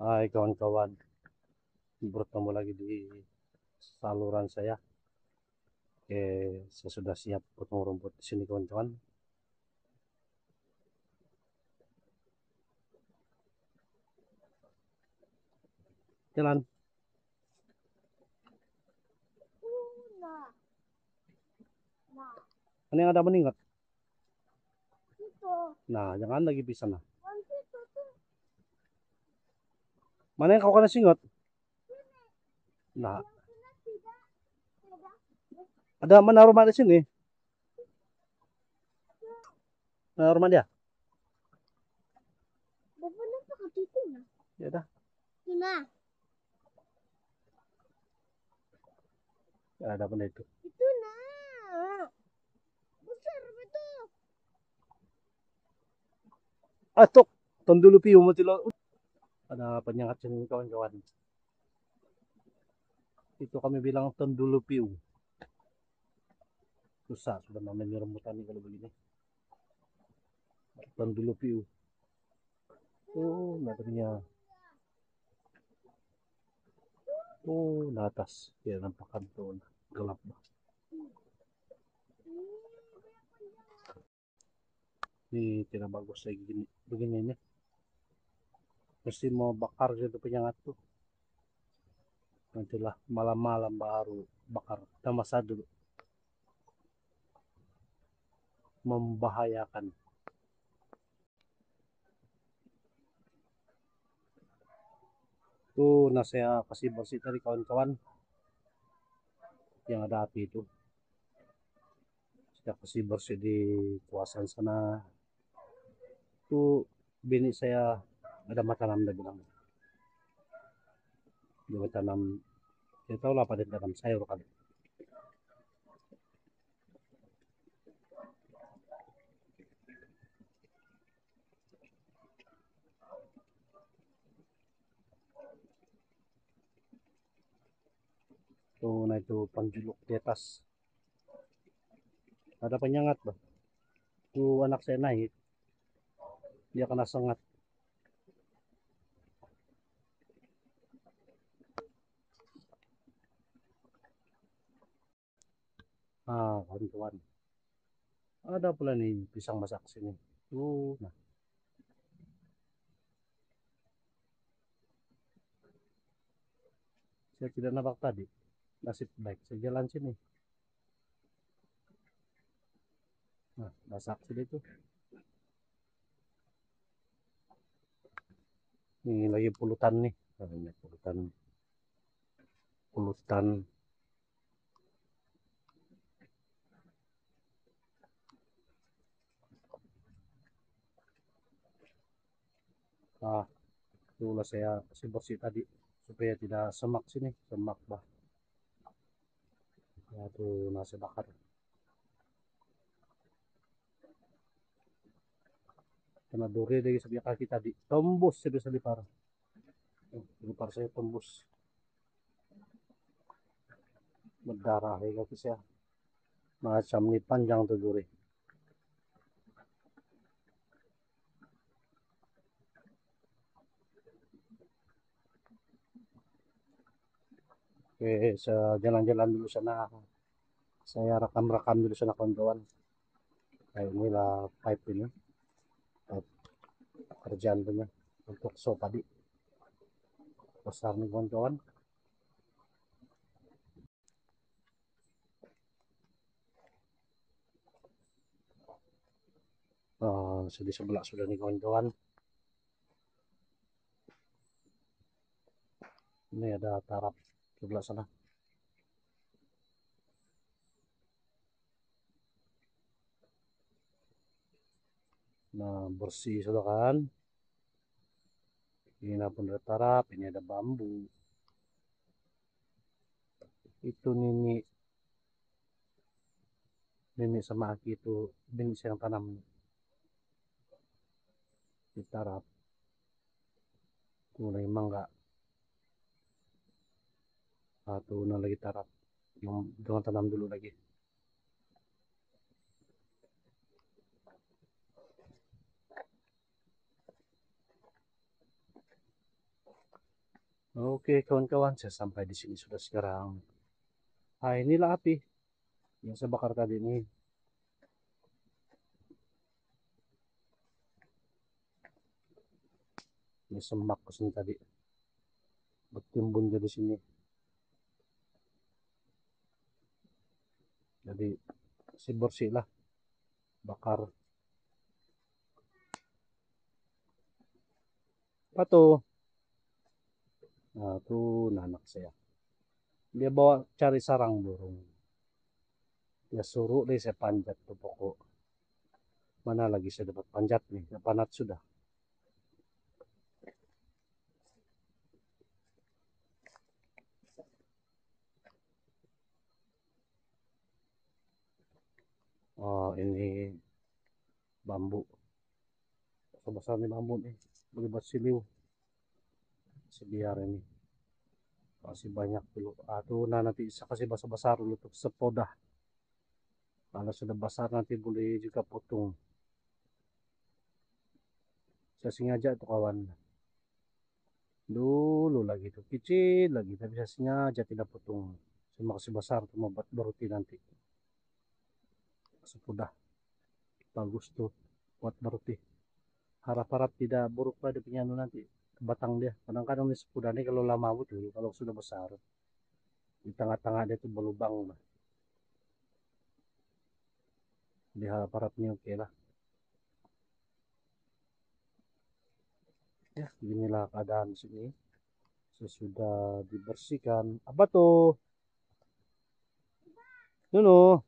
Hai kawan-kawan, bertemu lagi di saluran saya. Oke, saya sudah siap potong rumput di sini kawan-kawan. Jalan. Nah, nah, Ini yang ada meningkat. itu, Nah, jangan lagi bisa nah. kan situ tuh, Mana yang kau kena singot? Nah, yang kena tidak, ada mana rumah di sini? Mana rumah dia? depannya tuh ke situ nah. Ya dah, Nah, ya, ada benda itu. itu nah, besar betul. Ah, tok. Ton dulu piu mati lo. Ada penyengat sini kawan-kawan. Itu kami bilang ton dulu piu. Susah sudah namanya rambutan ini kalau begini. Ton dulu piu. Oh, nadanya. Oh, di atas. Ya, nampakan tuh. Gelap. Ini tidak bagus lagi gini. Begini ini. Mesti mau bakar gitu penyengat tuh. Nantilah malam-malam baru bakar. Kita masak dulu. Membahayakan. Tuh, nah saya kasih bersih tadi kawan-kawan. Yang ada api itu. Saya kasih bersih di kawasan sana. Itu bini saya ada tanam dia bilang. Dia tanam. Saya tahu lah apa dia tanam sayur kan. Tuh, nah itu panjuluk di atas. Ada penyengat bah. Tuh anak saya naik. Dia kena sengat. Ah, kawan-kawan. Ada pula nih pisang masak sini. Tuh, nah. Saya tidak nampak tadi. Nasib baik. Saya jalan sini. Nah, masak sini tuh. Ini lagi pulutan nih. Namanya pulutan. Pulutan. Ah, itulah saya kasih bersih tadi. Supaya tidak semak sini. Semak bah. Ya, tuh nasi bakar. Kena duri dari sebelah kaki tadi. Tembus sebisa lipar. Lipar saya tembus. Berdarah ya kaki saya. Macam ini panjang tuh duri. Oke, saya jalan-jalan dulu sana. Saya rekam-rekam dulu sana kawan-kawan. Nah, inilah pipe ini. Pipe kerjaan punya. Untuk so tadi. Besar nih kawan-kawan. Di sebelah sudah nih kawan-kawan. Ini ada tarap sebelah sana. Nah, bersih sudah kan. Ini pun ada tarap, ini ada bambu. Itu Nini sama Aki itu bini yang tanam di tarap. Mulai mangga atau lagi tarap. Yang jangan tanam dulu lagi. Oke kawan-kawan, saya sampai di sini sudah sekarang. Inilah api yang saya bakar tadi ini. Ini semak kesini tadi, bertimbun jadi sini. Jadi bersih lah, bakar. Apa tuh? Nah tuh anak saya. Dia bawa cari sarang burung. Dia suruh deh saya panjat tuh pokok. Mana lagi saya dapat panjat nih, panat sudah. Oh ini bambu. Besar nih bambu nih. Boleh buat siliu. Biar ini. Kasih banyak dulu. Tuh nah nanti saya kasih besar-besar dulu tuh sepodah. Kalau sudah besar nanti boleh juga potong. Saya sengaja tuh kawan. Dulu lagi tuh kecil lagi tapi saya sengaja tidak potong. Saya kasih besar tuh mau buat beroti nanti. Sepodah. Bagus tuh buat beroti. Harap-harap tidak buruk pada punya nanti batang dia. Kadang-kadang ini sepodah ini kalau lama betul, kalau sudah besar di tengah-tengah dia tuh berlubang. Jadi harap-harapnya oke lah. Ya, inilah keadaan sini. Sesudah dibersihkan. Apa tuh? Nuno.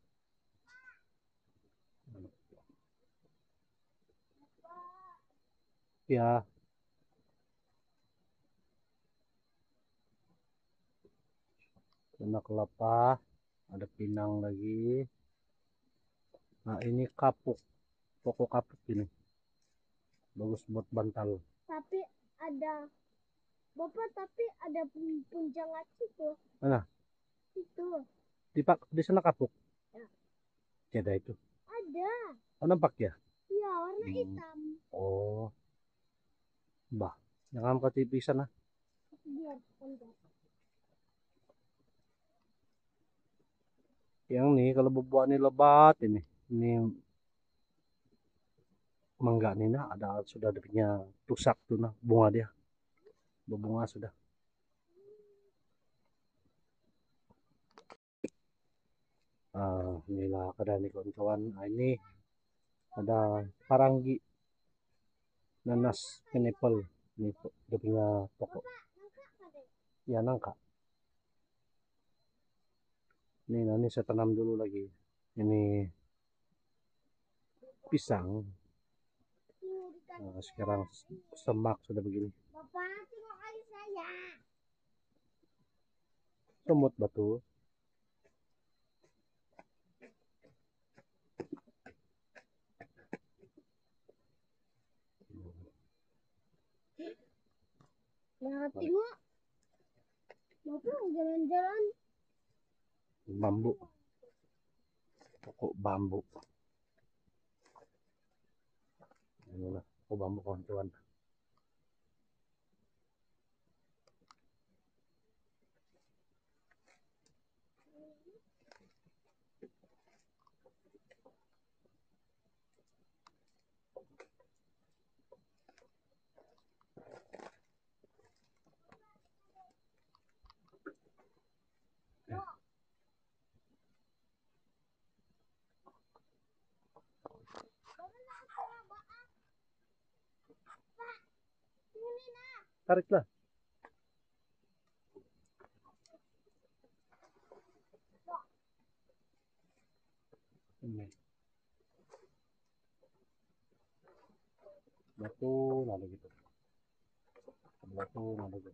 Ya, kena kelapa. Ada pinang lagi. Nah, ini kapuk. Pokok kapuk ini. Bagus buat bantal. Tapi ada Bapak, tapi ada punjangan situ. Mana? Itu. Di sana kapuk. Ya. Tidak itu. Ada. Oh, nampak ya? Ya, warna hitam. Oh, bah. Jangan kau TV sana. Biar panjang. Yang nih kalau buah ini lebat ini. Ini mangga nih nah ada sudah ada punya tusak tuh nah bunga dia. Berbunga sudah. Inilah keadaan nih kawan-kawan. Ini ada paranggi, nanas, pineapple. Ini dia punya pokok. Ya nangka. Ini saya tanam dulu lagi. Ini pisang. Sekarang semak sudah begini. Bapak, tengok kali saya. Semut batu. Nah, tengok. Bapak jalan-jalan. Bambu. Pokok bambu. Inilah pokok bambu kawan-kawan. Tariklah. Ini. Batu ada gitu. Batu ada gitu.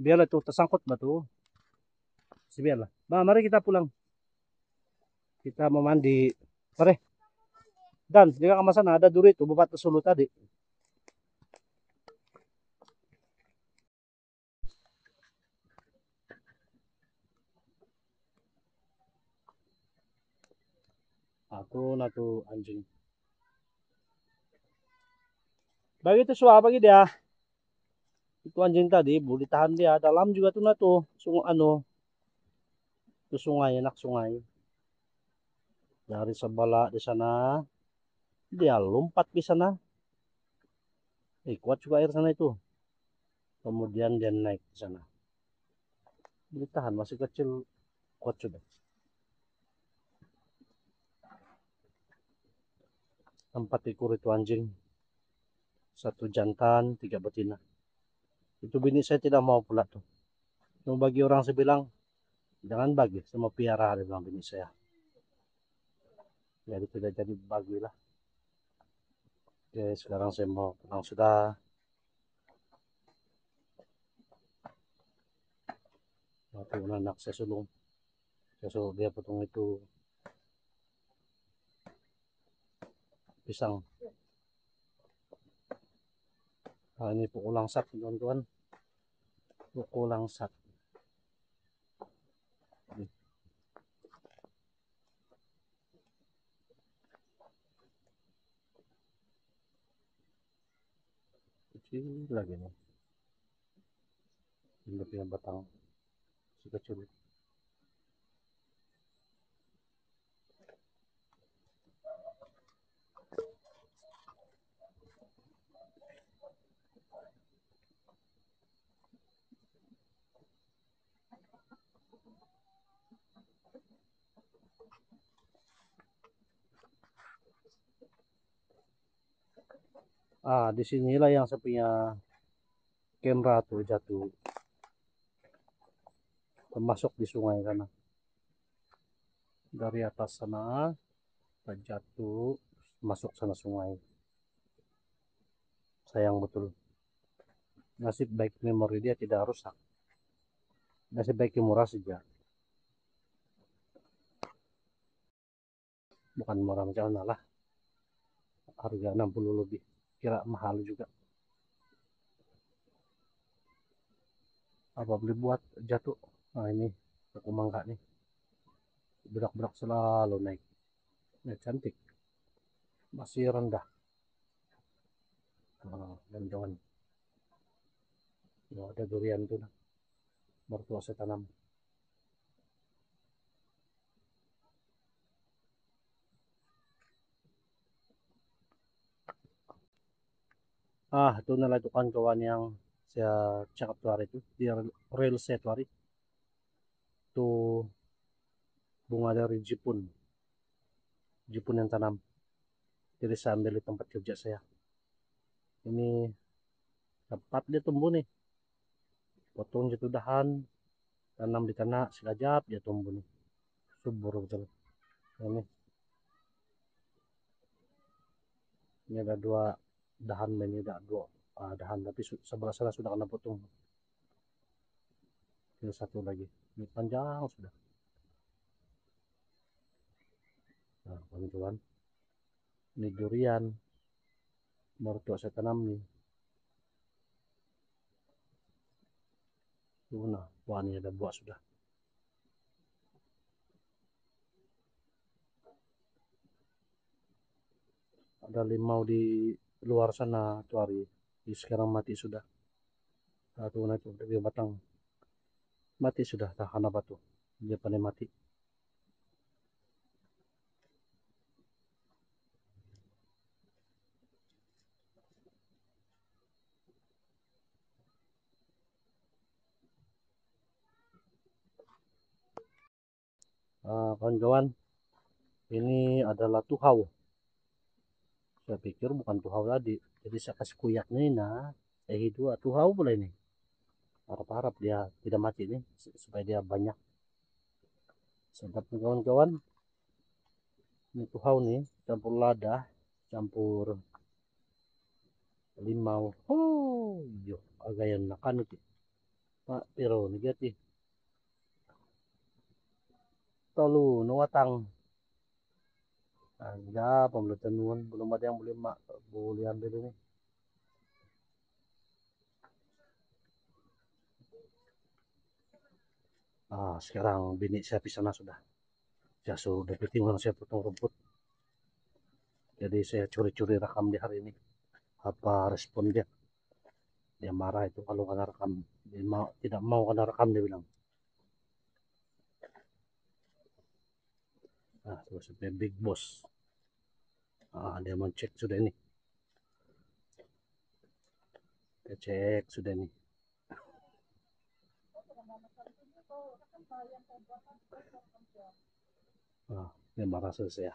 Biarlah tuh tersangkut batu. Biarlah. Mari kita pulang. Kita mau mandi. Mari. Dan jika kamu sana ada duri itu buat sulu tadi. Aku natu anjing. Bagi itu bagi dia. Itu anjing tadi, boleh tahan dia. Dalam juga tuh na tuh. Itu sungai, anak sungai. Dari sebelah di sana, dia lompat di sana. Kuat juga air sana itu. Kemudian dia naik ke sana. Boleh tahan, masih kecil, kuat sudah. Empat ekor itu anjing. Satu jantan, tiga betina. Itu bini saya tidak mau pula tuh. Mau bagi orang saya bilang, jangan bagi, sama piara, dia bilang bini saya. Jadi tidak jadi bagilah. Oke, sekarang saya mau pulang sudah. Waktu anak saya sulung. Saya suruh dia potong itu pisang. Nah, ini pukul langsat, teman-teman. Pukul langsat. Kecil lagi nih. Ini punya batang si kecil. Ah, disinilah yang saya punya kamera tuh jatuh. Termasuk di sungai sana. Dari atas sana, jatuh, masuk sana sungai. Sayang betul. Nasib baik memori dia tidak rusak. Nasib baik murah saja. Bukan murah macam mana lah. Harga 60 lebih. Kira mahal juga. Apa boleh buat jatuh? Nah ini toko mangga nih. Berak-berak selalu naik. Nah, cantik. Masih rendah. Nah, dan jangan. Oh, ada durian tuh. Mertua saya tanam. Ah, itu nalah itu kawan yang saya cakap tuh hari itu. Di real set hari. Itu bunga dari Jepun. Jepun yang tanam. Jadi saya ambil di tempat kerja saya. Ini tepat dia tumbuh nih. Potong jatuh dahan, tanam di tanah, sekejap dia tumbuh nih. Subur betul. Ini ada dua dahan, ini ada dua dahan, tapi sebelah sana sudah kena potong. Ini satu lagi. Ini panjang sudah. Nah, kawan-kawan. Ini durian. Mertua saya tanam nih. Nah, wah ini ada buah sudah. Ada limau di luar sana tuh hari. Ini sekarang mati sudah. Satu itu dia batang. Mati sudah, tahan apa tuh. Dia panen mati. Kawan-kawan, ini adalah tuhau. Saya pikir bukan tuhau tadi. Jadi saya kasih kuyak nih, nah. Itu tuhau boleh nih. Harap-harap dia tidak mati nih, supaya dia banyak. Sedap nih kawan-kawan. Ini tuhau nih, campur lada, campur limau. Oh, yo, agak yang nakan itu. Pak, pero negati. Tolu, nuwatang. Ada pembelian nuan, belum ada yang boleh ambil ini. Sekarang bini saya di sana sudah. Saya suruh deputi saya potong rumput. Jadi saya curi-curi rekam di hari ini. apa respon dia. Dia marah itu kalau kena rekam. Dia tidak mau kena rekam, dia bilang. Nah, terus sampai Big Boss. Dia mau cek sudah ini. Dia cek sudah ini. Dia marah selesai ya.